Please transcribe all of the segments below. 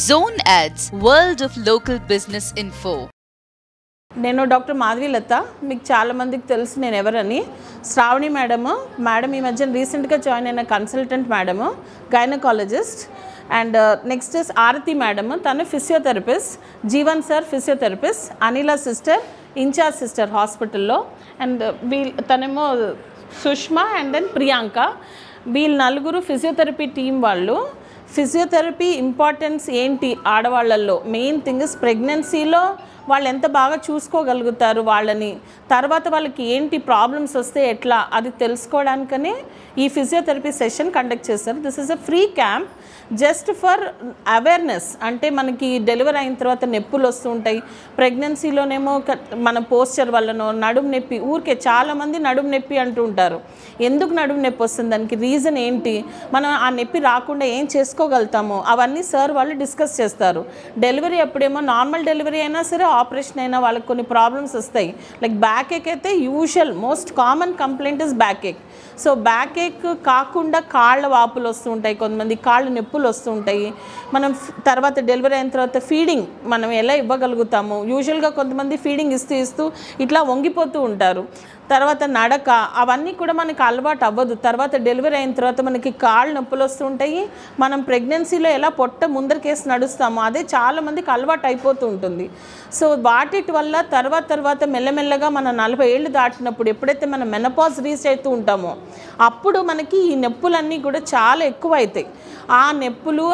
Zone Ads, World of Local Business Info. నేను doctor Madhavi Latha. మీకు చాలా మందికి తెలుసు నేను ఎవరని. శ్రావణి మేడం ఈ మధ్య రీసెంట్గా జాయిన్ అయిన consultant madam, gynaecologist. And next is Aarti madam, తను physiotherapist. Jeevan sir physiotherapist. Anila sister incharge sister హాస్పిటల్లో. అండ్ తనేమో సుష్మా అండ్ దెన్ ప్రియాంక. వీళ్ళు నలుగురు ఫిజియోథెరపీ టీం వాళ్ళు. ఫిజియోథెరపీ ఇంపార్టెన్స్ ఏంటి ఆడవాళ్ళల్లో, మెయిన్ థింగ్ ఇస్ ప్రెగ్నెన్సీలో వాళ్ళు ఎంత బాగా చూసుకోగలుగుతారు వాళ్ళని, తర్వాత వాళ్ళకి ఏంటి ప్రాబ్లమ్స్ వస్తే ఎట్లా అది తెలుసుకోవడానికనే ఈ ఫిజియోథెరపీ సెషన్ కండక్ట్ చేస్తారు. This is a free camp just for awareness. అంటే మనకి డెలివరీ అయిన తర్వాత నొప్పులు వస్తూ ఉంటాయి, ప్రెగ్నెన్సీలోనేమో మన పోస్చర్ వల్లనో నడుము నొప్పి, ఊరికే చాలామంది నడుము నొప్పి అంటూ ఉంటారు. ఎందుకు నడుము నొప్పి వస్తుంది, దానికి రీజన్ ఏంటి, మనం ఆ నొప్పి రాకుండా ఏం చేసుకోగలుగుతామో అవన్నీ సార్ వాళ్ళు డిస్కస్ చేస్తారు. డెలివరీ అప్పుడేమో నార్మల్ డెలివరీ అయినా సరే, ఆపరేషన్ అయినా వాళ్ళకి కొన్ని ప్రాబ్లమ్స్ వస్తాయి. లైక్ బ్యాక్ ఏక్ అయితే usual most common complaint is backache. So backache కాకుండా కాళ్ళ వాపులు వస్తూ ఉంటాయి, కొంతమంది కాళ్ళ నొప్పులు వస్తూ ఉంటాయి. మనం తర్వాత డెలివరీ అయిన తర్వాత ఫీడింగ్ మనం ఎలా ఇవ్వగలుగుతాము, యూజువల్గా కొంతమంది ఫీడింగ్ ఇస్తూ ఇట్లా వంగిపోతూ ఉంటారు. తర్వాత నడక, అవన్నీ కూడా మనకి అలవాటు అవ్వదు. తర్వాత డెలివరీ అయిన తర్వాత మనకి కాళ్ళు నొప్పులు వస్తుంటాయి. మనం ప్రెగ్నెన్సీలో ఎలా పొట్ట ముందరికేసి నడుస్తామో అదే చాలామందికి అలవాటు అయిపోతూ ఉంటుంది. సో వాటి వల్ల తర్వాత మెల్లమెల్లగా మన 40 ఏళ్ళు దాటినప్పుడు ఎప్పుడైతే మనం మెనపాజ్ రీచ్ అవుతూ ఉంటామో అప్పుడు మనకి ఈ నొప్పులన్నీ కూడా చాలా ఎక్కువ అవుతాయి. ఆ నొప్పులు,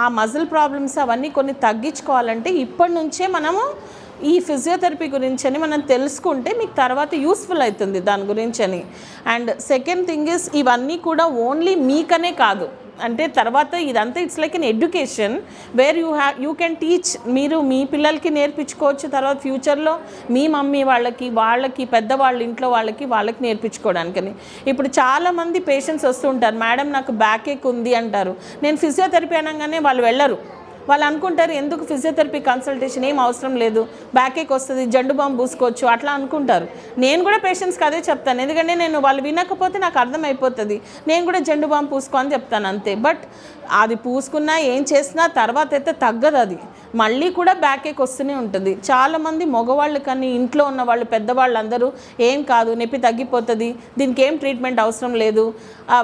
ఆ మజిల్ ప్రాబ్లమ్స్ అవన్నీ కొన్ని తగ్గించుకోవాలంటే ఇప్పటి నుంచే మనము ఈ ఫిజియోథెరపీ గురించి అని మనం తెలుసుకుంటే మీకు తర్వాత యూస్ఫుల్ అవుతుంది దాని గురించి అని. అండ్ సెకండ్ థింగ్ ఇస్, ఇవన్నీ కూడా ఓన్లీ మీకనే కాదు, అంటే తర్వాత ఇదంతా it's like an education where you can teach. మీరు మీ పిల్లలకి నేర్పించుకోవచ్చు, తర్వాత ఫ్యూచర్లో మీ మమ్మీ వాళ్ళకి పెద్దవాళ్ళ ఇంట్లో వాళ్ళకి నేర్పించుకోవడానికని. ఇప్పుడు చాలామంది పేషెంట్స్ వస్తుంటారు, మేడం నాకు బ్యాక్ ఏక్ ఉంది అంటారు. నేను ఫిజియోథెరపీ అనగానే వాళ్ళు వెళ్ళరు. వాళ్ళు అనుకుంటారు ఎందుకు ఫిజియోథెరపీ కన్సల్టేషన్, ఏం అవసరం లేదు, బ్యాక్ ఏక్ వస్తుంది, జండు బాంబు పూసుకోవచ్చు అట్లా అనుకుంటారు. నేను కూడా పేషెంట్స్కి అదే చెప్తాను, ఎందుకంటే వాళ్ళు వినకపోతే నాకు అర్థమైపోతుంది. నేను కూడా జండు బాంబు పూసుకో అని చెప్తాను అంతే. బట్ అది పూసుకున్నా ఏం చేసినా తర్వాత అయితే తగ్గదు, అది మళ్ళీ కూడా బ్యాక్ ఏక్ వస్తూనే ఉంటుంది. చాలామంది మగవాళ్ళు కానీ ఇంట్లో ఉన్న వాళ్ళు పెద్దవాళ్ళు అందరూ ఏం కాదు, నొప్పి తగ్గిపోతుంది, దీనికి ఏం ట్రీట్మెంట్ అవసరం లేదు,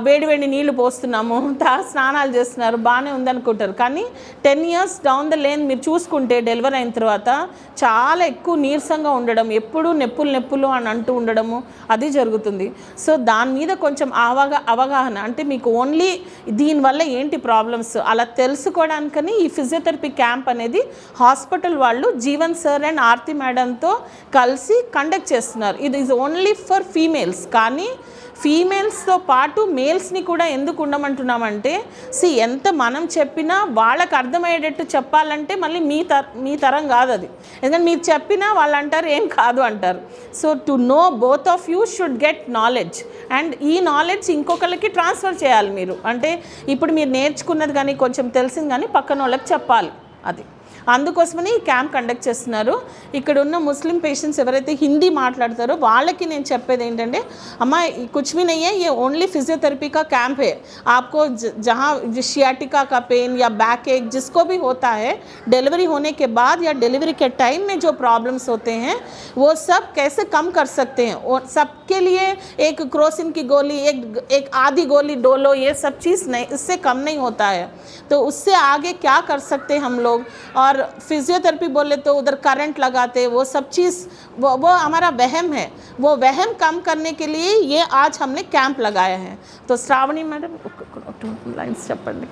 వేడి నీళ్లు పోస్తున్నాము, స్నానాలు చేస్తున్నారు, బాగానే ఉందనుకుంటారు. కానీ 10 years డౌన్ ద లేన్ మీరు చూసుకుంటే డెలివరీ అయిన తర్వాత చాలా ఎక్కువ నీరసంగా ఉండడం, ఎప్పుడూ నొప్పులు అని అంటూ ఉండడము అది జరుగుతుంది. సో దాని మీద కొంచెం అవగాహన, అంటే మీకు ఓన్లీ దీనివల్ల ఏంటి ప్రాబ్లమ్స్ అలా తెలుసుకోవడానికని ఈ ఫిజియోథెరపీ క్యాంప్ అనేది హాస్పిటల్ వాళ్ళు జీవన్ సార్ అండ్ ఆర్తి మేడంతో కలిసి కండక్ట్ చేస్తున్నారు. ఇది ఈజ్ ఓన్లీ ఫర్ ఫీమేల్స్. కానీ ఫీమేల్స్తో పాటు మేల్స్ని కూడా ఎందుకు ఉండమంటున్నామంటే, ఎంత మనం చెప్పినా వాళ్ళకి అర్థమయ్యేటట్టు చెప్పాలంటే మళ్ళీ మీ తరం కాదు అది. ఎందుకంటే మీరు చెప్పినా వాళ్ళు అంటారు ఏం కాదు అంటారు. So to know both of you should get knowledge, and ఈ నాలెడ్జ్ ఇంకొకరికి ట్రాన్స్ఫర్ చేయాలి మీరు. అంటే ఇప్పుడు మీరు నేర్చుకున్నది కానీ కొంచెం తెలిసింది కానీ పక్కన వాళ్ళకి చెప్పాలి. అది అందుకోసమని ఈ క్యాంప్ కండక్ట్ చేస్తున్నారు. ఇక్కడ ఉన్న ముస్లిం పేషెంట్స్ ఎవరైతే హిందీ మాట్లాడతారో వాళ్ళకి నేను చెప్పేది ఏంటంటే, అమ్మా कुछ भी नहीं है, ये ओनली फिजियोथेरेपी का कैंप है. आपको जहाँ शियाटिका का पेन या बैक एक जिसको भी होता है, डिलीवरी होने के बाद या डिलीवरी के टाइम में जो प्रॉब्लम्स होते हैं वो सब कैसे कम कर सकते हैं. और सबके लिए एक क्रोसिन की गोली, एक आधी गोली डोलो, ये सब चीज़ नहीं, इससे कम नहीं होता है. तो उससे आगे क्या कर सकते हैं हम लोग. और फिजियोथेरेपी बोले तो उधर करंट लगाते, वो सब चीज़ वो हमारा वहम है. वो वहम कम करने के लिए ये आज हमने कैंप लगाया है. तो श्रावणी मैडम लाइन्स చెప్పండి,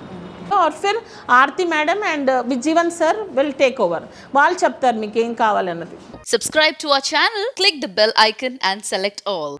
और फिर आरती मैडम and जीवन sir will take over. వాళ్ళు చెప్తారు మీకు ఏం కావాలన్నది. Subscribe to our channel, click the bell icon and select all.